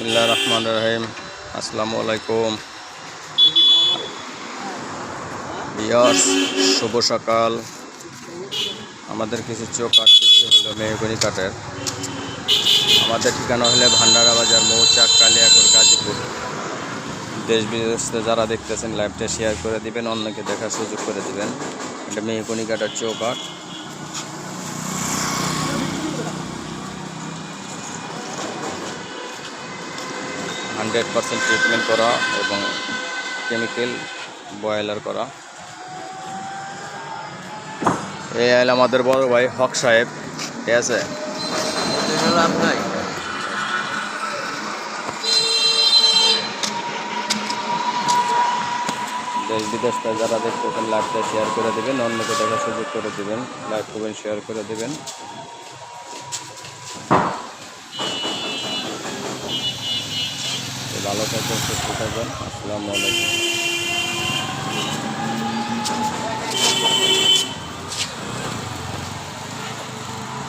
বিসমিল্লাহির রহমানির রহিম। আসসালামু আলাইকুম ভিউয়ার্স, শুভ সকাল। আমাদের কিছু চোখ কাটতেছি হলো মেহগনি কাঠের। আমাদের ঠিকানা হলে ভান্ডারা বাজার, মৌচাক, কালিয়াকৈর, গাজীপুর। দেশ বিদেশে যারা দেখতেছেন লাইভটা শেয়ার করে দিবেন, অন্যকে দেখার সুযোগ করে দিবেন। এটা মেহগনি কাঠের চৌকাঠ। 100% ট্রিটমেন্ট করা এবং কেমিক্যাল বয়লার করা। এই আইল আমাদের বড় ভাই হক সাহেব, ঠিক আছে। দেশ বিদেশ যারা দেখতেছেন লাইভটা শেয়ার করে দেবেন, অন্যকে দেখার সুযোগ করে দেবেন। লাইভ করবেন, শেয়ার করে দেবেন। ভালো থাকবেন, সুস্থ থাকবেন। আসসালামু আলাইকুম।